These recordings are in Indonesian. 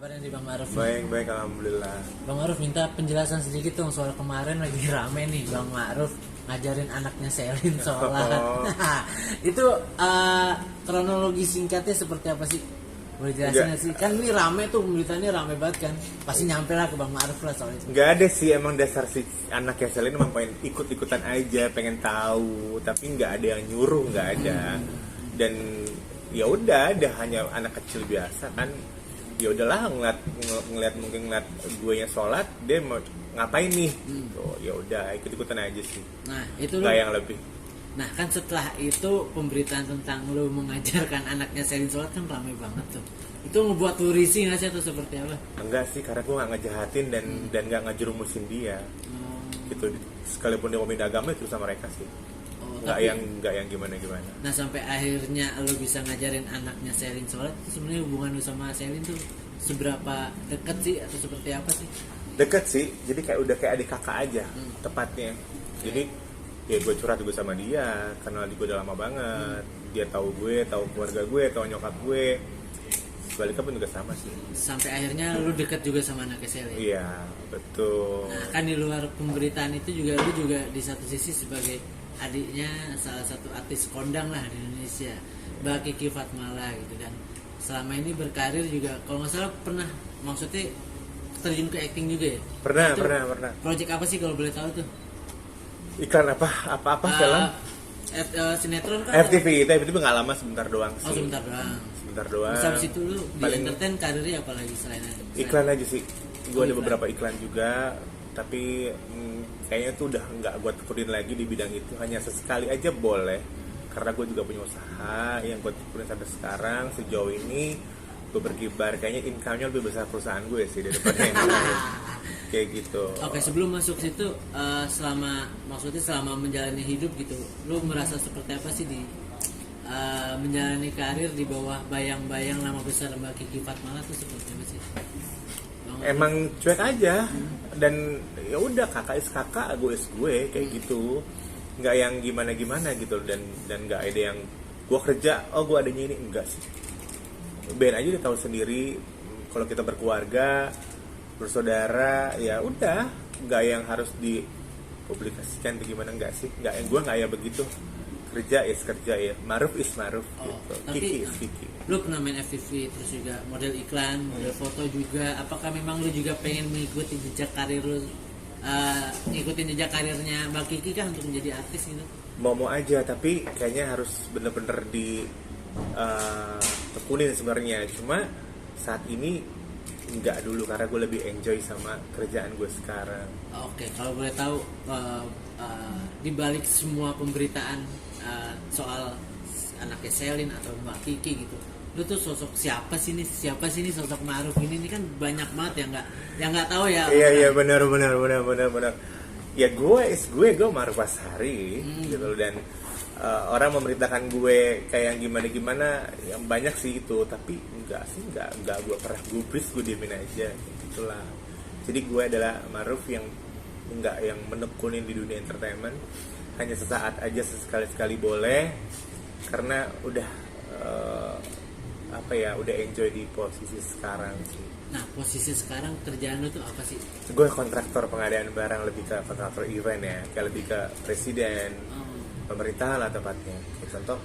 Kabarnya di Bang Maruf? Baik, alhamdulillah. Bang Maruf minta penjelasan sedikit dong soal kemarin lagi rame nih Bang Maruf ngajarin anaknya Selin sholat. Itu kronologi singkatnya seperti apa sih? Boleh jelasin nggak sih? Kan ini rame tuh, beritanya rame banget kan. Pasti nyampe lah ke Bang Maruf lah soal itu. Nggak ada sih, emang dasar si anaknya Selin emang pengen ikut-ikutan aja, pengen tahu, tapi nggak ada yang nyuruh, nggak ada. Dan ya udah, ada hanya anak kecil biasa kan. Ya udahlah, ngeliat gue nya sholat, dia mau ngapain nih? Tuh, ya udah ikut-ikutan aja sih. Nah itu nggak yang lebih. Nah kan setelah itu pemberitaan tentang lu mengajarkan anaknya Selin sholat kan ramai banget tuh. Itu ngebuat lu risih nggak sih atau seperti apa? Enggak sih, karena gue nggak ngejahatin dan nggak ngejerumusin dia. Gitu, sekalipun dia mau pindah agama itu sama mereka sih. Nggak yang gimana. Nah sampai akhirnya lu bisa ngajarin anaknya Selin sholat, sebenarnya hubungan lu sama Selin tuh seberapa dekat sih atau seperti apa sih? Deket sih, jadi kayak udah kayak adik kakak aja tepatnya. Jadi ya gue curhat juga sama dia, kenal dia udah lama banget. Dia tahu gue, tahu keluarga gue, tahu nyokap gue. Sebaliknya pun juga sama sih. Sampai akhirnya lu deket juga sama anaknya Selin. Iya, betul. Nah kan di luar pemberitaan itu juga lu juga di satu sisi sebagai adiknya salah satu artis kondang lah di Indonesia, Mbak Kiki Fatmala gitu kan. Selama ini berkarir juga, kalau nggak salah pernah, maksudnya terjun ke acting juga ya? Pernah. Project apa sih kalau boleh tahu tuh? Iklan apa film? Sinetron kan? FTV nggak lama, sebentar doang sih. Oh sebentar doang. Doang. Terus habis itu lu di entertain karirnya apa lagi selain iklan aja sih. Gue ada beberapa iklan juga, tapi kayaknya tuh udah nggak gue tekunin lagi di bidang itu. Hanya sesekali aja boleh, karena gue juga punya usaha yang gue tekunin sampai sekarang. Sejauh ini gue berkibar, kayaknya income-nya lebih besar perusahaan gue sih daripada yang lain. Kayak gitu. Oke, sebelum masuk situ, selama menjalani hidup gitu, lu merasa seperti apa sih di menjalani karir di bawah bayang-bayang nama besar Mbak Kiki Fatmala tuh seperti apa sih? Emang cuek aja, dan ya udah, kakak is kakak, gue is gue, kayak gitu. Nggak yang gimana gitu, dan nggak ada yang gue kerja, oh gue adanya ini, enggak sih. Ben aja udah tahu sendiri, kalau kita berkeluarga, bersaudara, ya udah, nggak yang harus dipublikasikan atau gimana, enggak sih. Gue nggak ya begitu. Kerja ya, Maruf is Maruf gitu. Tapi Kiki is Kiki. Lu pernah main FTV, terus juga model iklan, model foto juga. Apakah memang lu juga pengen mengikuti jejak karir lu, ngikutin jejak karirnya Mbak Kiki kan untuk menjadi artis gitu? Mau aja, tapi kayaknya harus bener-bener tekunin sebenarnya. Cuma saat ini enggak dulu, karena gue lebih enjoy sama kerjaan gue sekarang. Oke, kalau boleh tahu, di balik semua pemberitaan soal anaknya Selin atau Mbak Kiki gitu, lu tuh sosok siapa sih nih sosok Maruf ini kan banyak banget yang nggak tahu ya. Iya benar. Ya gue Maruf Ashari gitu, dan orang memberitakan gue kayak gimana yang banyak sih itu, tapi enggak gue pernah gubris, gue diemin aja gitulah. Jadi gue adalah Maruf yang enggak yang menekunin di dunia entertainment, hanya sesaat aja, sesekali boleh, karena udah udah enjoy di posisi sekarang sih. Nah, posisi sekarang kerjaan lu tuh apa sih? Gue kontraktor pengadaan barang, lebih ke kontraktor event ya, kayak lebih ke presiden, pemerintahan lah tepatnya. Kayak contoh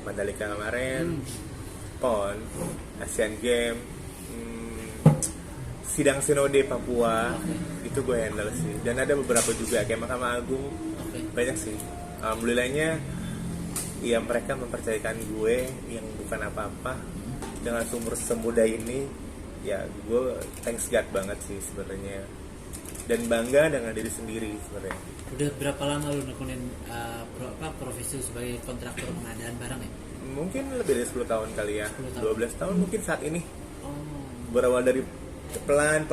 Mandalika kemarin, PON, Asian Games, sidang sinode Papua, itu gue handle sih. Dan ada beberapa juga kayak Mahkamah Agung, banyak sih. Alhamdulillahnya ya mereka mempercayakan gue yang bukan apa-apa dengan sumber semudah ini. Ya gue thanks God banget sih sebenarnya, dan bangga dengan diri sendiri sebenarnya. Udah berapa lama lu nekunin profesi sebagai kontraktor pengadaan barang ya? Mungkin lebih dari 10 tahun kali ya, 12 tahun mungkin saat ini. Berawal dari pelan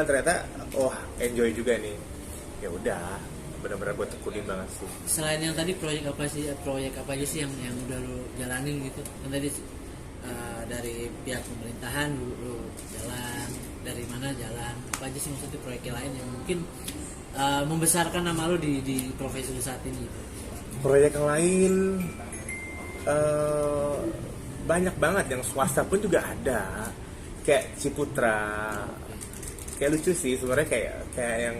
ternyata enjoy juga nih. Ya udah, benar-benar gue tekunin banget sih. Selain yang tadi, proyek apa aja sih yang udah lu jalanin gitu? Kan tadi dari pihak pemerintahan lu jalan, dari mana jalan, apa aja sih maksudnya proyek lain yang mungkin membesarkan nama lu di profesi lu saat ini gitu? Proyek yang lain banyak banget, yang swasta pun juga ada. kayak Ciputra. Kayak lucu sih sebenarnya, kayak yang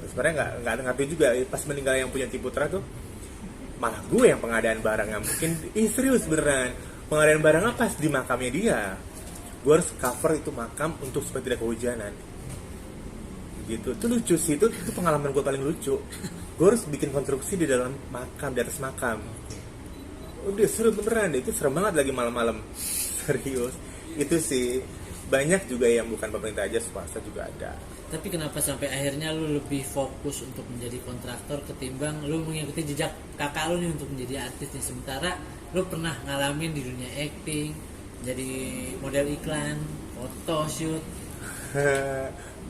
sebenarnya nggak ngerti juga pas meninggal yang punya Ciputra tuh, malah gue yang pengadaan barangnya. Mungkin serius beneran pengadaan barangnya pas di makamnya dia. Gue harus cover itu makam untuk supaya tidak kehujanan gitu. Itu lucu sih, itu pengalaman gue paling lucu. Gue harus bikin konstruksi di dalam makam, di atas makam. Udah seru beneran deh, itu serem banget lagi malam-malam. Serius itu sih. Banyak juga yang bukan pemerintah aja, swasta juga ada. Tapi kenapa sampai akhirnya lu lebih fokus untuk menjadi kontraktor ketimbang lu mengikuti jejak kakak lu nih untuk menjadi artis nih? Sementara lu pernah ngalamin di dunia acting, jadi model iklan, foto shoot.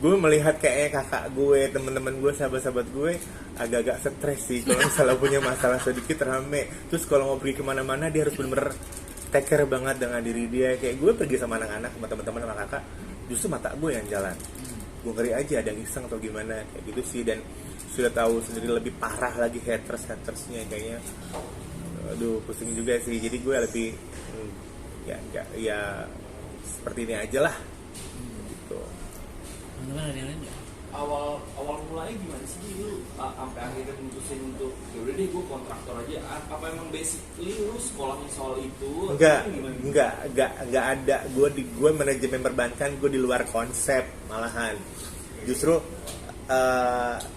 Gue melihat kayaknya kakak gue, teman-teman gue, sahabat-sahabat gue agak-agak stres sih kalau misalnya punya masalah sedikit rame. Terus kalau mau pergi kemana-mana dia harus bener-bener take care banget dengan diri dia. Kayak gue pergi sama anak-anak, sama teman-teman, sama kakak, justru mata gue yang jalan. Gue ngeri aja ada yang iseng atau gimana kayak gitu sih. Dan sudah tahu sendiri lebih parah lagi hatersnya kayaknya. Aduh pusing juga sih. Jadi gue lebih ya seperti ini aja lah gitu. Teman-teman ada yang lain nggak? Awal mulai gimana sih lu sampai akhirnya mutusin untuk ya udah deh gue kontraktor aja? Apa emang basically lu sekolahnya soal itu? Enggak ada. Gue manajemen perbankan, gue di luar konsep malahan. Justru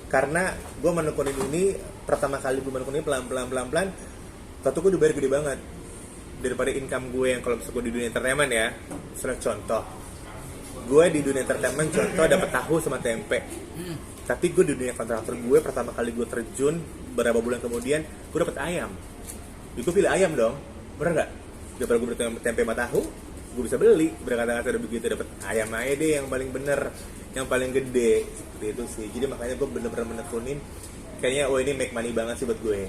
karena gue menekunin ini pertama kali gue menekunin pelan. Tentu gue dibayar gede banget daripada income gue yang kalau misalnya gue di dunia entertainment ya. Misalnya contoh, gue di dunia entertainment contoh dapat tahu sama tempe. Tapi gue di dunia kontraktor, gue pertama kali gue terjun beberapa bulan kemudian gue dapat ayam. Gue pilih ayam dong, bener nggak? Daripada gue beli tempe sama tahu, gue bisa beli. Berkata-kata udah begitu dapat ayam aja deh yang paling bener, yang paling gede. Seperti itu sih. Jadi makanya gue bener-bener menekunin. Kayaknya ini make money banget sih buat gue.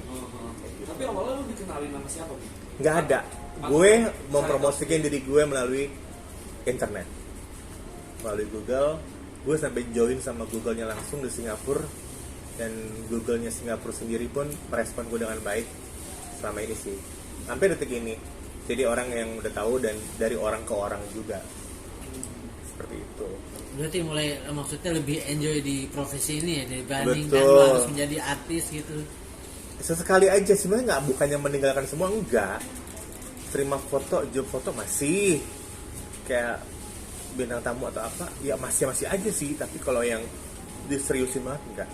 Tapi awalnya lu dikenalin sama siapa? Nggak ada. Gue mempromosikan diri gue melalui internet, melalui Google. Gue sampai join sama Google-nya langsung di Singapura, dan Google-nya Singapura sendiri pun merespon gue dengan baik selama ini sih, sampai detik ini. Jadi orang yang udah tahu, dan dari orang ke orang juga seperti itu. Berarti mulai maksudnya lebih enjoy di profesi ini ya dibandingkan Betul. lu harus menjadi artis gitu. Sesekali aja sebenarnya, nggak, bukannya meninggalkan semua, enggak. Terima foto, job foto masih kayak bintang tamu atau apa ya, masih aja sih. Tapi kalau yang diseriusin banget enggak,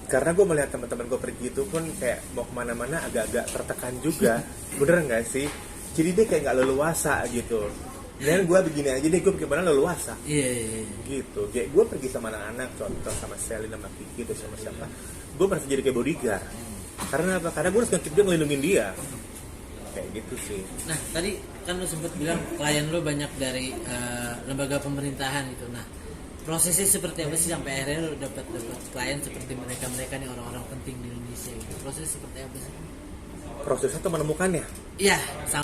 karena gue melihat teman-teman gue pergi itu pun kayak mau kemana-mana agak-agak tertekan juga. Bener nggak sih? Jadi dia kayak nggak leluasa gitu. Dan gue begini aja deh, gue bagaimana leluasa. Iya. Gitu. Kayak gue pergi sama anak-anak, contoh sama Selin, sama Kiki, atau sama siapa, gue merasa jadi kayak bodyguard. Karena apa? Karena gue harus ngekip dia, ngelindungin dia. Kayak gitu sih. Nah tadi kan lu sempat bilang klien lu banyak dari lembaga pemerintahan gitu. Nah prosesnya seperti apa sih sampai akhirnya lu dapat klien seperti mereka nih, orang-orang penting di Indonesia gitu. Prosesnya seperti apa sih? Prosesnya tuh menemukannya. Iya sama.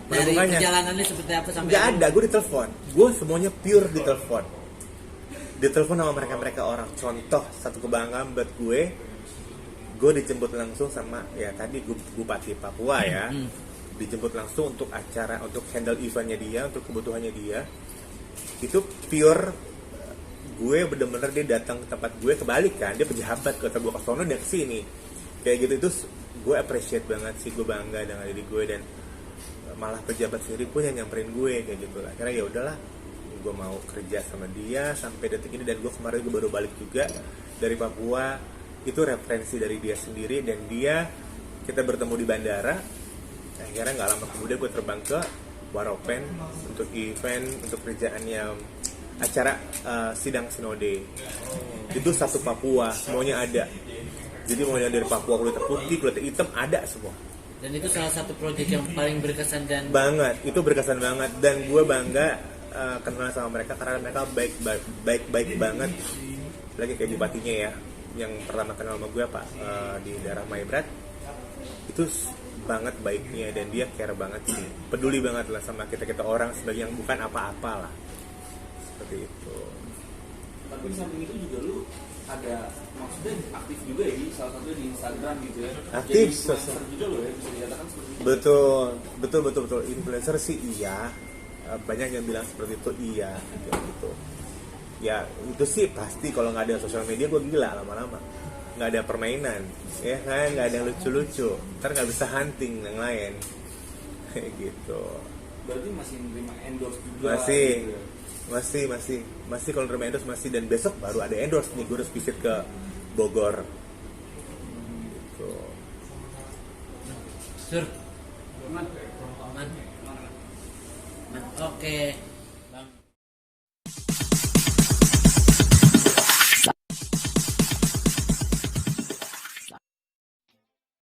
Dari Menemukannya. perjalanannya seperti apa sampai? Nggak ada, gue ditelepon. Gue semuanya pure ditelepon. Ditelepon sama mereka orang. Contoh satu kebanggaan buat gue dijemput langsung sama ya tadi Bupati Papua ya. Dijemput langsung untuk acara, untuk handle eventnya dia, untuk kebutuhannya dia. Itu pure gue bener-bener dia datang ke tempat gue, kebalik kan, dia pejabat, kata gue ke sono dia kesini kayak gitu. Itu gue appreciate banget sih, gue bangga dengan diri gue, dan malah pejabat sendiri pun yang nyamperin gue kayak gitu lah. Karena ya udahlah, gue mau kerja sama dia sampai detik ini. Dan gue kemarin gue baru balik juga dari Papua, itu referensi dari dia sendiri, dan kita bertemu di bandara. Akhirnya nggak lama kemudian gue terbang ke Waropen untuk event, untuk kerjaannya acara sidang sinode. Itu satu Papua, semuanya ada. Jadi mulai dari Papua, kulit putih, kulit hitam, ada semua. Dan itu salah satu proyek yang paling berkesan dan Banget, itu berkesan banget. Dan gue bangga kenal sama mereka karena mereka baik banget. Lagi kayak bupatinya ya, yang pertama kenal sama gue Pak di daerah Maibrat, itu banget baiknya, dan dia care banget sih, peduli banget lah sama kita orang sebagai yang bukan apa-apa lah, seperti itu. Tapi di samping itu juga lu ada, maksudnya aktif juga ya di salah satunya di Instagram gitu ya. Aktif, jadi influencer juga lo ya, bisa dikatakan seperti itu. Betul. Influencer sih iya, banyak yang bilang seperti itu, iya gitu. Ya itu sih pasti, kalau nggak ada sosial media gue gila lama-lama, nggak ada permainan ya kan, nggak ada yang lucu-lucu, ntar nggak bisa hunting yang lain kayak gitu. Berarti masih menerima endorse juga Masih gitu ya? masih kalau nerima endorse masih, dan besok baru ada endorse nih, gue harus visit ke Bogor gitu. Sur. Man. Oke.